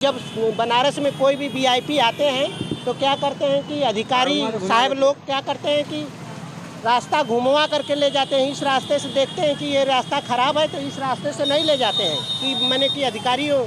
जब बनारस में कोई भी वीआईपी आते हैं तो क्या करते हैं कि अधिकारी साहब लोग क्या करते हैं कि रास्ता घुमवा करके ले जाते हैं। इस रास्ते से देखते हैं कि ये रास्ता ख़राब है तो इस रास्ते से नहीं ले जाते हैं कि मैंने कि अधिकारियों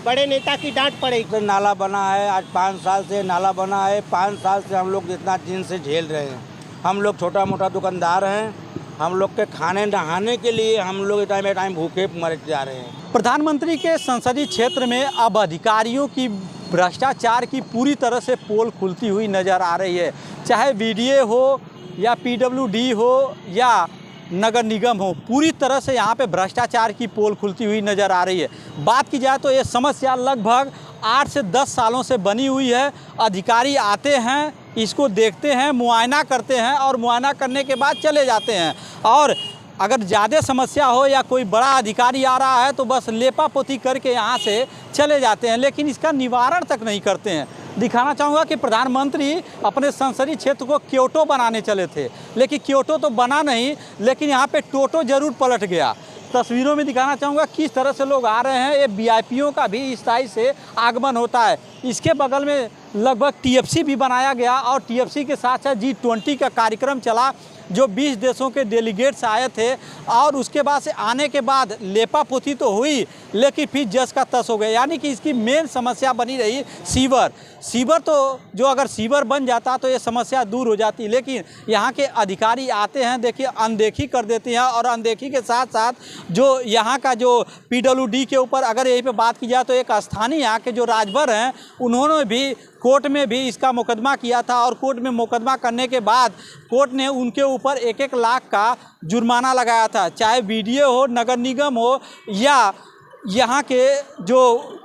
बड़े नेता की डांट पड़ेगी। नाला बना है, आज 5 साल से नाला बना है। 5 साल से हम लोग जितना दिन से झेल रहे हैं। हम लोग छोटा मोटा दुकानदार हैं। हम लोग के खाने नहाने के लिए हम लोग टाइम भूखे मर जा रहे हैं। प्रधानमंत्री के संसदीय क्षेत्र में अब अधिकारियों की भ्रष्टाचार की पूरी तरह से पोल खुलती हुई नज़र आ रही है। चाहे बीडीए हो या पीडब्ल्यूडी हो या नगर निगम हो, पूरी तरह से यहाँ पे भ्रष्टाचार की पोल खुलती हुई नज़र आ रही है। बात की जाए तो ये समस्या लगभग 8 से 10 सालों से बनी हुई है। अधिकारी आते हैं, इसको देखते हैं, मुआयना करते हैं और मुआयना करने के बाद चले जाते हैं। और अगर ज़्यादा समस्या हो या कोई बड़ा अधिकारी आ रहा है तो बस लेपा पोती करके यहाँ से चले जाते हैं, लेकिन इसका निवारण तक नहीं करते हैं। दिखाना चाहूँगा कि प्रधानमंत्री अपने संसदीय क्षेत्र को क्योटो बनाने चले थे, लेकिन क्योटो तो बना नहीं, लेकिन यहाँ पे टोटो ज़रूर पलट गया। तस्वीरों में दिखाना चाहूँगा किस तरह से लोग आ रहे हैं। ये वीआईपीओं का भी इस टाइप से आगमन होता है। इसके बगल में लगभग टीएफसी भी बनाया गया और टीएफसी के साथ साथ G20 का कार्यक्रम चला, जो 20 देशों के डेलीगेट्स आए थे। और उसके बाद से आने के बाद लेपा पोती तो हुई, लेकिन फिर जस का तस हो गया। यानी कि इसकी मेन समस्या बनी रही सीवर तो जो अगर सीवर बन जाता तो ये समस्या दूर हो जाती, लेकिन यहाँ के अधिकारी आते हैं, देखिए अनदेखी कर देते हैं। और अनदेखी के साथ साथ जो यहाँ का जो पीडब्ल्यूडी के ऊपर अगर यहीं पे बात की जाए तो एक स्थानीय यहाँ के जो राजभर हैं, उन्होंने भी कोर्ट में भी इसका मुकदमा किया था। और कोर्ट में मुकदमा करने के बाद कोर्ट ने उनके ऊपर 1-1 लाख का जुर्माना लगाया था। चाहे बीडीए हो, नगर निगम हो या यहाँ के जो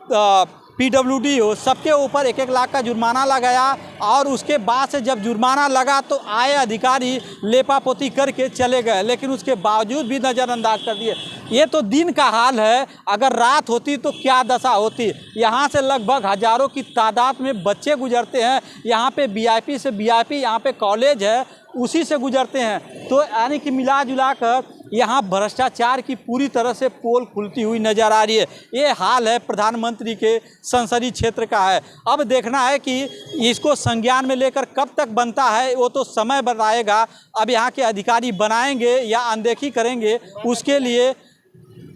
पीडब्ल्यूडी हो, सबके ऊपर 1-1 लाख का जुर्माना लगाया। और उसके बाद से जब जुर्माना लगा तो आए अधिकारी लेपापोती करके चले गए, लेकिन उसके बावजूद भी नज़रअंदाज कर दिए। ये तो दिन का हाल है, अगर रात होती तो क्या दशा होती। यहाँ से लगभग हज़ारों की तादाद में बच्चे गुजरते हैं। यहाँ पे वीआईपी से वीआईपी, यहाँ पे कॉलेज है, उसी से गुजरते हैं। तो यानी कि मिला जुला कर यहाँ भ्रष्टाचार की पूरी तरह से पोल खुलती हुई नज़र आ रही है। ये हाल है प्रधानमंत्री के संसदीय क्षेत्र का है। अब देखना है कि इसको संज्ञान में लेकर कब तक बनता है, वो तो समय बताएगा। अब यहाँ के अधिकारी बनाएंगे या अनदेखी करेंगे, उसके लिए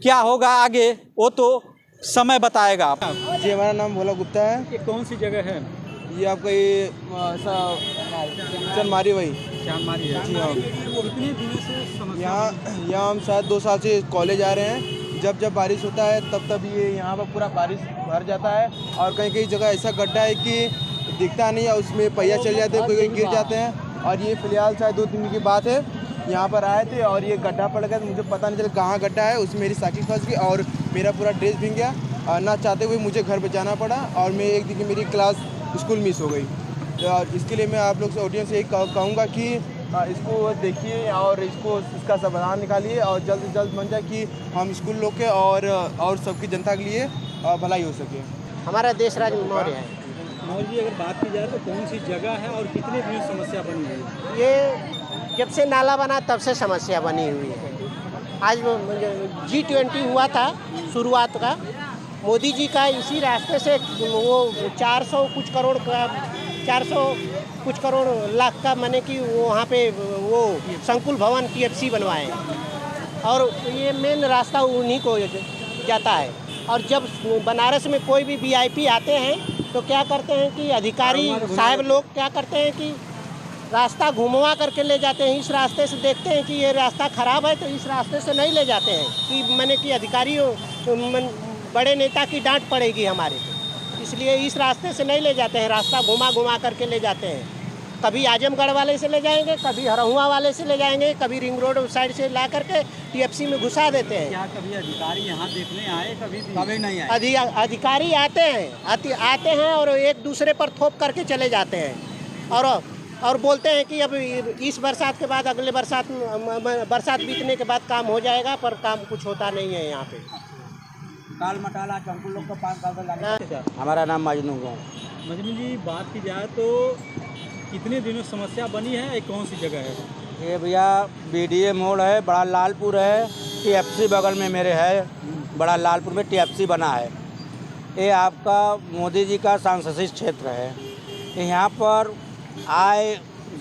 क्या होगा आगे वो तो समय बताएगा। जी, हमारा नाम भोला गुप्ता है। ये कौन सी जगह है? ये आपका ये चनमारी वही चांदमारी है। जी हाँ। कितने दिनों से समस्या? यहाँ हम शायद 2 साल से कॉलेज आ रहे हैं। जब बारिश होता है तब ये यहाँ पर पूरा बारिश भर जाता है। और कहीं जगह ऐसा गड्ढा है कि दिखता नहीं है, उसमें पहिया चल जाते हैं, कोई गिर जाते हैं। और ये फिलहाल शायद 2 दिन की बात है, यहाँ पर आए थे और ये गड्ढा पड़ गया। तो मुझे पता नहीं चला कहाँ गड्ढा है, उसमें मेरी साइकिल फंस गई और मेरा पूरा ड्रेस भीग गया। ना चाहते हुए मुझे घर पर जाना पड़ा और मैं एक दिन की मेरी क्लास स्कूल मिस हो गई। और इसके लिए मैं आप लोग से ऑडियंस से कहूँगा कि इसको देखिए और इसका समाधान निकालिए और जल्द से जल्द बन जाए कि हम स्कूल लोग के और सबकी जनता के लिए भलाई हो सके। हमारा देश राज्य मौर्य है। मौर्य जी, अगर बात की जाए तो कौन सी जगह है और कितने दिन समस्या बनी है? ये जब से नाला बना तब से समस्या बनी हुई है। आज G20 हुआ था शुरुआत का, मोदी जी का इसी रास्ते से वो 400 कुछ करोड़ लाख का मैंने कि वो वहाँ पे वो संकुल भवन टीएफसी बनवाए और ये मेन रास्ता उन्हीं को जाता है। और जब बनारस में कोई भी वीआईपी आते हैं तो क्या करते हैं कि अधिकारी साहब लोग क्या करते हैं कि रास्ता घुमवा करके ले जाते हैं। इस रास्ते से देखते हैं कि ये रास्ता ख़राब है तो इस रास्ते से नहीं ले जाते हैं कि मैंने कि अधिकारियों बड़े नेता की डांट पड़ेगी हमारे पे, इसलिए इस रास्ते से नहीं ले जाते हैं। रास्ता घुमा करके ले जाते हैं। कभी आजमगढ़ वाले से ले जाएंगे, कभी हरहुआ वाले से ले जाएंगे, कभी रिंग रोड साइड से ला करके टीएफसी में घुसा देते हैं। क्या कभी अधिकारी यहाँ देखने आए? कभी नहीं आए। अधिकारी आते हैं और एक दूसरे पर थोप करके चले जाते हैं और बोलते हैं कि अब इस बरसात के बाद अगले बरसात बीतने के बाद काम हो जाएगा, पर काम कुछ होता नहीं है यहाँ पे। टाल मटाला चंकुल लोग को 5 साल से लगा। हमारा नाम मजनू है। मजनू जी, बात की जाए तो कितने दिनों समस्या बनी है? ये कौन सी जगह है? ये भैया बीडीए मोड़ है, बड़ा लालपुर है, टीएफसी बगल में मेरे है, बड़ा लालपुर में टीएफसी बना है। ये आपका मोदी जी का सांसदीय क्षेत्र है। यहाँ पर आए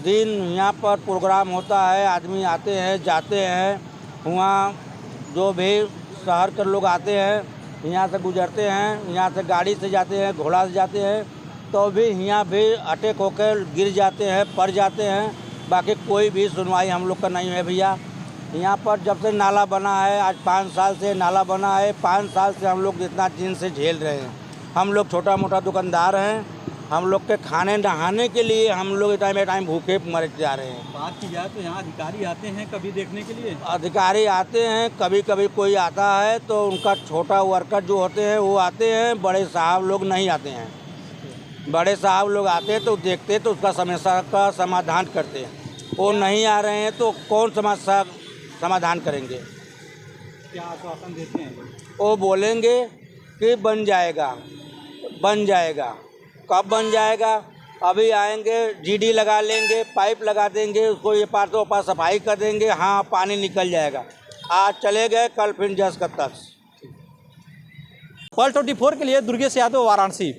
दिन यहाँ पर प्रोग्राम होता है, आदमी आते हैं जाते हैं। वहाँ जो भी शहर के लोग आते हैं यहाँ से गुजरते हैं, यहाँ से गाड़ी से जाते हैं, घोड़ा से जाते हैं, तो भी यहाँ भी अटैक होकर गिर जाते हैं, पड़ जाते हैं। बाकी कोई भी सुनवाई हम लोग का नहीं है भैया। यहाँ पर जब से नाला बना है, आज 5 साल से नाला बना है, 5 साल से हम लोग इतना दिन से झेल रहे हैं। हम लोग छोटा मोटा दुकानदार हैं, हम लोग के खाने नहाने के लिए हम लोग टाइम भूखे मर जा रहे हैं। बात की जाए तो यहाँ अधिकारी आते हैं कभी देखने के लिए? अधिकारी आते हैं, कभी कभी कोई आता है तो उनका छोटा वर्कर जो होते हैं वो आते हैं, बड़े साहब लोग नहीं आते हैं। बड़े साहब लोग आते हैं तो देखते हैं तो उसका समस्या का समाधान करते हैं। वो नहीं आ रहे हैं तो कौन समस्या समाधान करेंगे? क्या आश्वासन देते हैं? वो बोलेंगे कि बन जाएगा, बन जाएगा। कब बन जाएगा? अभी आएंगे, जीडी लगा लेंगे, पाइप लगा देंगे, उसको ये पार तो पार सफाई कर देंगे, हाँ पानी निकल जाएगा। आज चले गए, कल फिर जस का तस। World 24 के लिए दुर्गेश यादव, वाराणसी।